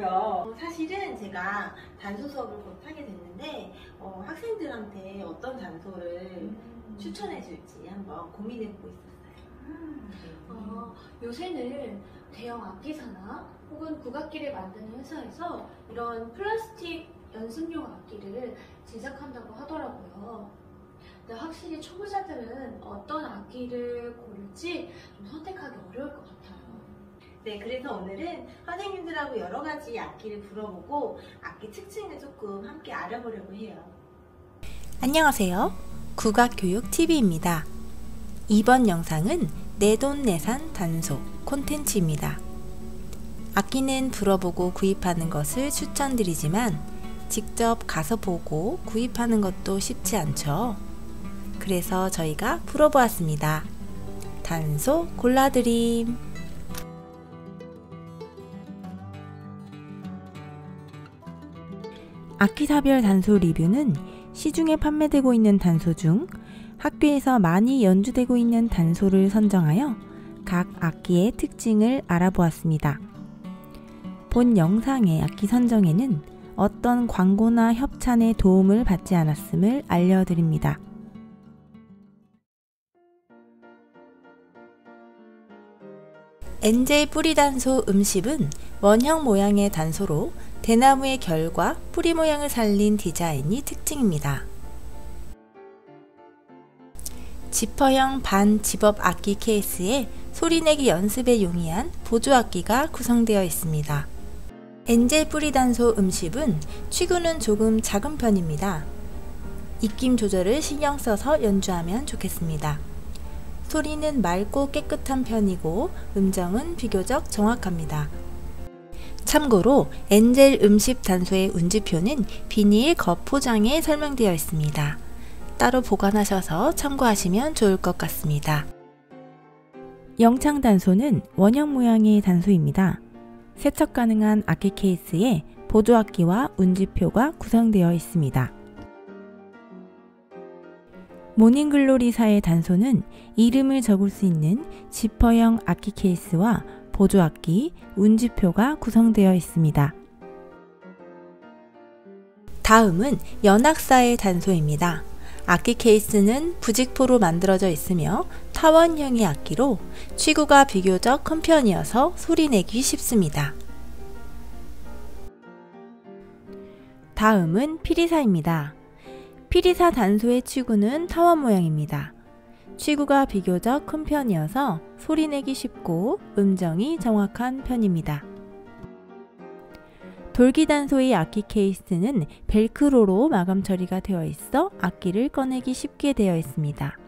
하더라고요. 사실은 제가 단소 수업을 곧 하게 됐는데 학생들한테 어떤 단소를 추천해 줄지 한번 고민해 보고 있었어요. 요새는 대형 악기사나 혹은 국악기를 만드는 회사에서 이런 플라스틱 연습용 악기를 제작한다고 하더라고요. 근데 확실히 초보자들은 어떤 악기를 고를지 좀 선택하기 어려울 것 같아요. 네, 그래서 오늘은 선생님들하고 여러 가지 악기를 불어보고 악기 특징을 조금 함께 알아보려고 해요. 안녕하세요. 국악교육TV입니다. 이번 영상은 내돈내산 단소 콘텐츠입니다. 악기는 불어보고 구입하는 것을 추천드리지만 직접 가서 보고 구입하는 것도 쉽지 않죠. 그래서 저희가 불어보았습니다. 단소 골라드림. 악기사별 단소 리뷰는 시중에 판매되고 있는 단소 중 학교에서 많이 연주되고 있는 단소를 선정하여 각 악기의 특징을 알아보았습니다. 본 영상의 악기 선정에는 어떤 광고나 협찬의 도움을 받지 않았음을 알려드립니다. 엔젤 뿌리 단소 음십은 원형 모양의 단소로 대나무의 결과 뿌리 모양을 살린 디자인이 특징입니다. 지퍼형 반 집업 악기 케이스에 소리내기 연습에 용이한 보조악기가 구성되어 있습니다. 엔젤 뿌리 단소 음십은 취구는 조금 작은 편입니다. 입김 조절을 신경 써서 연주하면 좋겠습니다. 소리는 맑고 깨끗한 편이고 음정은 비교적 정확합니다. 참고로 엔젤 음십 단소의 운지표는 비닐 겉 포장에 설명되어 있습니다. 따로 보관하셔서 참고하시면 좋을 것 같습니다. 영창 단소는 원형 모양의 단소입니다. 세척 가능한 악기 케이스에 보조악기와 운지표가 구성되어 있습니다. 모닝글로리사의 단소는 이름을 적을 수 있는 지퍼형 악기 케이스와 보조악기, 운지표가 구성되어 있습니다. 다음은 연악사의 단소입니다. 악기 케이스는 부직포로 만들어져 있으며 타원형의 악기로 취구가 비교적 큰 편이어서 소리내기 쉽습니다. 다음은 피리사입니다. 피리사 단소의 취구는 타원 모양입니다. 취구가 비교적 큰 편이어서 소리내기 쉽고 음정이 정확한 편입니다. 돌기 단소의 악기 케이스는 벨크로로 마감 처리가 되어 있어 악기를 꺼내기 쉽게 되어 있습니다.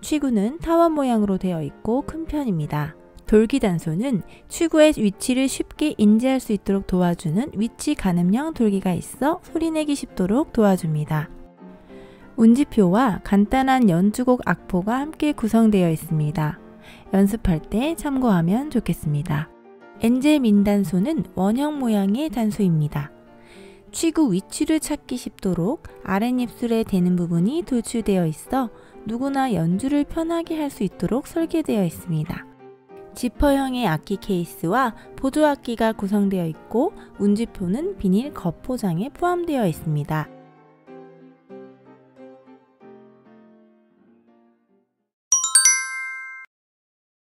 취구는 타원 모양으로 되어 있고 큰 편입니다. 돌기 단소는 취구의 위치를 쉽게 인지할 수 있도록 도와주는 위치 가늠형 돌기가 있어 소리내기 쉽도록 도와줍니다. 운지표와 간단한 연주곡 악보가 함께 구성되어 있습니다. 연습할 때 참고하면 좋겠습니다. 엔젤 민단소는 원형 모양의 단소입니다. 취구 위치를 찾기 쉽도록 아랫입술에 대는 부분이 돌출되어 있어 누구나 연주를 편하게 할 수 있도록 설계되어 있습니다. 지퍼형의 악기 케이스와 보조악기가 구성되어 있고 운지표는 비닐 겉포장에 포함되어 있습니다.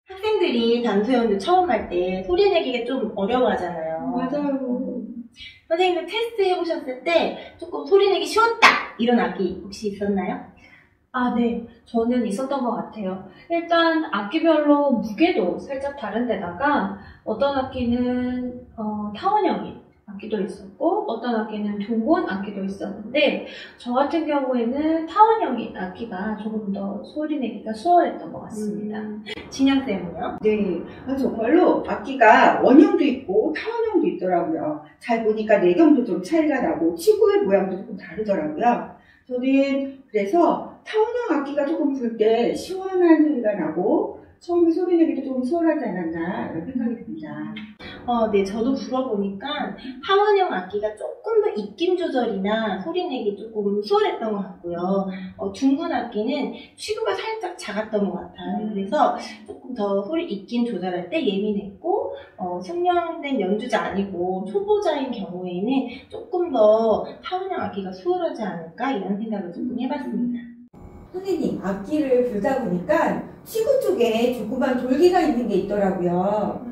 학생들이 단소 연주 처음 할 때 소리내기가 좀 어려워하잖아요. 맞아요. 선생님들 테스트 해보셨을 때 조금 소리내기 쉬웠다! 이런 악기 혹시 있었나요? 네. 저는 있었던 것 같아요. 일단 악기별로 무게도 살짝 다른 데다가 어떤 악기는 타원형인 악기도 있었고 어떤 악기는 둥근 악기도 있었는데 저 같은 경우에는 타원형인 악기가 조금 더 소리내기가 수월했던 것 같습니다. 진영쌤은요? 네, 정말로 악기가 원형도 있고 타원형도 있더라고요. 잘 보니까 내경도 좀 차이가 나고 치구의 모양도 조금 다르더라고요. 저는 그래서 타원형 악기가 조금 불 때 시원한 소리가 나고 처음에 소리내기도 좀 수월하지 않았나 이런 생각이 듭니다. 네, 저도 불어보니까 타원형 악기가 조금 더 입김 조절이나 소리 내기 조금 수월했던 것 같고요. 둥근 악기는 취구가 살짝 작았던 것 같아요. 그래서 조금 더 소리 입김 조절할 때 예민했고, 숙련된 연주자 아니고 초보자인 경우에는 조금 더 타원형 악기가 수월하지 않을까 이런 생각을 조금 해봤습니다. 선생님, 악기를 불다 보니까 치구 쪽에 조그만 돌기가 있는 게 있더라고요.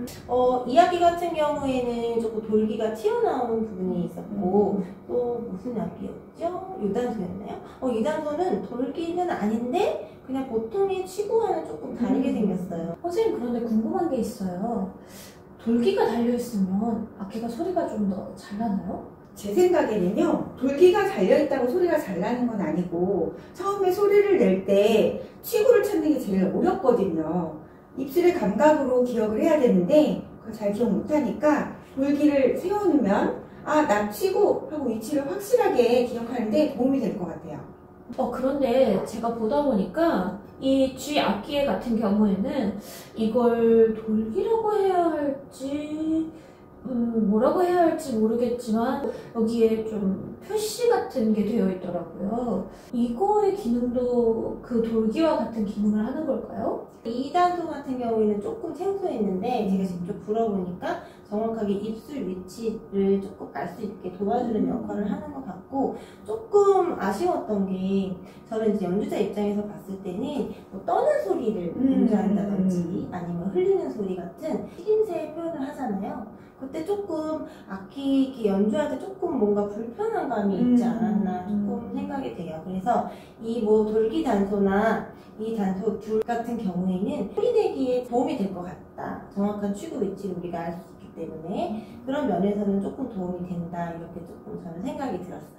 이 악기 같은 경우에는 조금 돌기가 튀어나오는 부분이 있었고, 또 무슨 악기였죠? 유단소였나요? 유단소는 돌기는 아닌데 그냥 보통의 치구와는 조금 다르게 생겼어요. 선생님, 그런데 궁금한 게 있어요. 돌기가 달려있으면 악기가 소리가 좀 더 잘 나나요? 제 생각에는요, 돌기가 달려있다고 소리가 잘 나는 건 아니고, 처음에 소리를 낼 때 치구를 찾는 게 제일 어렵거든요. 입술의 감각으로 기억을 해야 되는데, 그걸 잘 기억 못하니까, 돌기를 세워놓으면, 나 치구 하고 위치를 확실하게 기억하는데 도움이 될 것 같아요. 그런데 제가 보다 보니까 이 G 악기 같은 경우에는 이걸 돌기라고 해야 할지 뭐라고 해야 할지 모르겠지만 여기에 좀 표시 같은 게 되어 있더라고요. 이거의 기능도 그 돌기와 같은 기능을 하는 걸까요? 이 단소 같은 경우에는 조금 생소했는데 제가 직접 불어보니까 정확하게 입술 위치를 조금 알 수 있게 도와주는 역할을 하는 것 같고, 조금 아쉬웠던 게 저는 이제 연주자 입장에서 봤을 때는 뭐 떠는 소리를 연주한다든지 아니면 흘리는 소리 같은 힘새 표현을 하잖아요. 그때 조금 악기 이렇게 연주할 때 조금 뭔가 불편한 감이 있지 않았나 조금 생각이 돼요. 그래서 이 뭐 돌기 단소나 이 단소 둘 같은 경우에는 소리 내기에 도움이 될 것 같다. 정확한 취구 위치를 우리가 알 수 있기 때문에 그런 면에서는 조금 도움이 된다. 이렇게 조금 저는 생각이 들었어요.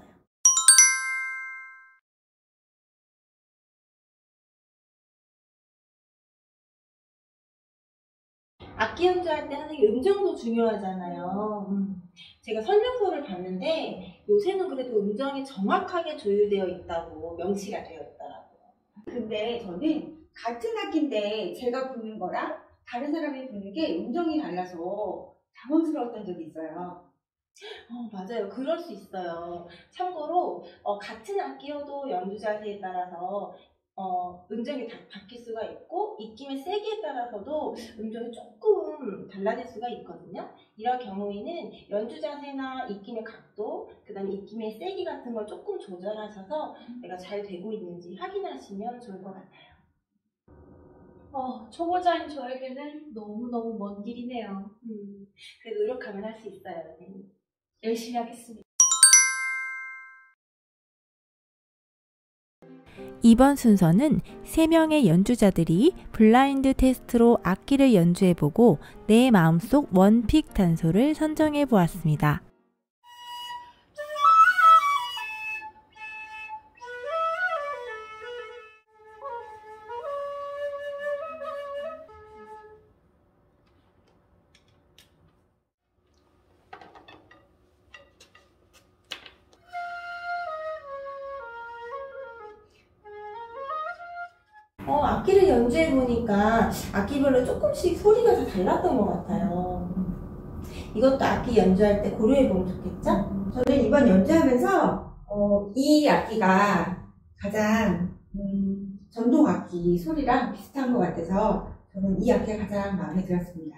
악기 연주할 때 선생님 음정도 중요하잖아요. 제가 설명서를 봤는데 요새는 그래도 음정이 정확하게 조율되어 있다고 명시가 되어 있더라고요. 근데 저는 같은 악기인데 제가 부는 거랑 다른 사람이 부는 게 음정이 달라서 당황스러웠던 적이 있어요. 맞아요. 그럴 수 있어요. 참고로 같은 악기여도 연주 자세에 따라서 음정이 바뀔 수가 있고 입김의 세기에 따라서도 음정이 조금 달라질 수가 있거든요. 이런 경우에는 연주 자세나 입김의 각도, 그 다음에 입김의 세기 같은 걸 조금 조절하셔서 내가 잘 되고 있는지 확인하시면 좋을 것 같아요. 초보자인 저에게는 너무너무 먼 길이네요. 그래도 노력하면 할 수 있어요, 선생님. 열심히 하겠습니다. 이번 순서는 3명의 연주자들이 블라인드 테스트로 악기를 연주해보고 내 마음속 원픽 단소를 선정해보았습니다. 악기를 연주해보니까 악기별로 조금씩 소리가 다 달랐던 것 같아요. 이것도 악기 연주할 때 고려해보면 좋겠죠? 저는 이번 연주하면서 이 악기가 가장 전동 악기 소리랑 비슷한 것 같아서 저는 이 악기가 가장 마음에 들었습니다.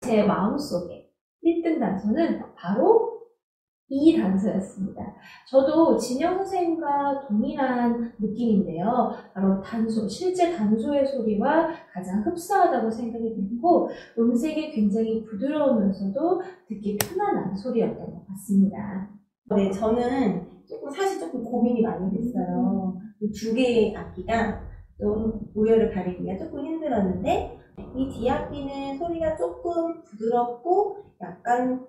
제 마음속에 1등 단소는 바로 이 단소였습니다. 저도 진영 선생님과 동일한 느낌인데요. 바로 단소, 실제 단소의 소리와 가장 흡사하다고 생각이 됐고 음색이 굉장히 부드러우면서도 듣기 편안한 소리였던 것 같습니다. 네, 저는 사실 조금 고민이 많이 됐어요. 두 개의 악기가 좀 우열을 가리기가 조금 힘들었는데 이 D악기는 소리가 조금 부드럽고 약간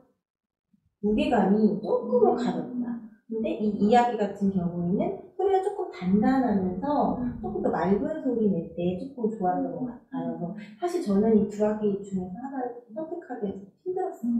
무게감이 조금은 가볍다. 근데 이 악기 같은 경우에는 소리가 조금 단단하면서 조금 더 맑은 소리 낼 때 조금 좋았던 것 같아요. 그래서 사실 저는 이 두 악기 중에서 하나를 선택하기 힘들었어요.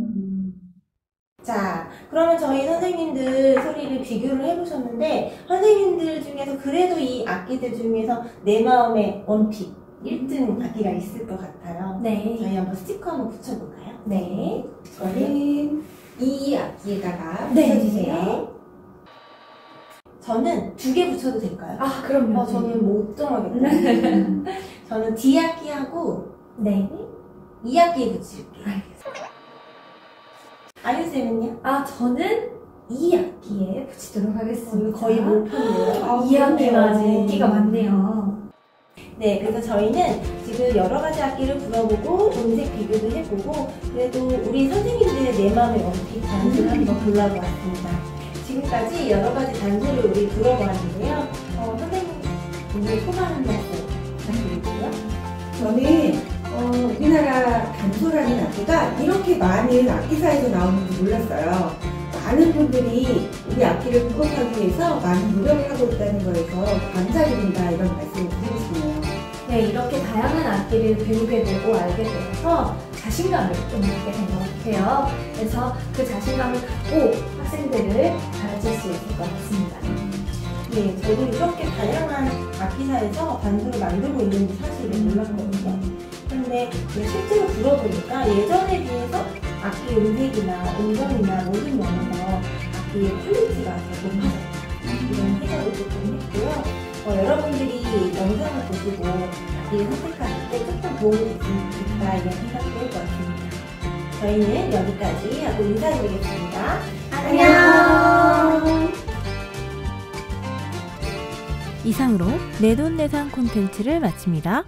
자, 그러면 저희 선생님들 소리를 비교를 해보셨는데 선생님들 중에서 그래도 이 악기들 중에서 내 마음의 원픽 1등 악기가 있을 것 같아요. 저희 네. 한번 스티커 한번 붙여볼까요? 네. 저는 이 악기에다가 네. 붙여주세요. 저는 2개 붙여도 될까요? 아, 그럼요. 저는 못 정하겠다. 저는 D악기하고 네. E악기에 붙일게요. 아유쌤은요? 아, 저는 이 악기에 붙이도록 하겠습니다. 거의 몰표인데요. 이 악기가 아주 그러네요. 인기가 많네요. 네, 그래서 저희는 지금 여러 가지 악기를 불어보고 음색 비교도 해보고 그래도 우리 선생님들의 내 마음에 어떻게 단수를 한번 불러보았습니다. 지금까지 여러 가지 단수를 우리 불어보았는데요. 선생님 오늘 소감 한 말씀 부탁드릴게요. 저는 우리나라 단소라는 악기가 이렇게 많은 악기사에서 나오는지 몰랐어요. 많은 분들이 우리 악기를 극복하기 위해서 많은 노력을 하고 있다는 거에서 감사드린다 이런 말씀을 드리고 싶네요. 네, 이렇게 다양한 악기를 배우게 되고 알게 되어서 자신감을 좀 갖게 된 것 같아요. 그래서 그 자신감을 갖고 학생들을 가르칠 수 있을 것 같습니다. 네, 저도 이렇게 다양한 악기사에서 단수를 만들고 있는지 사실을 몰랐거든요. 근데 실제로 불어보니까 예전에 비해서 악기 음색이나 음정이나 모든 면에서 악기의 퀄리티가 더 높아졌다. 이런 생각을 조금 했고요. 여러분들이 영상을 보시고 악기를 선택하실 때 조금 도움이 됐으면 좋겠다 이런 생각도 해보았습니다. 저희는 여기까지 하고 인사드리겠습니다. 안녕! 이상으로 내돈내산 콘텐츠를 마칩니다.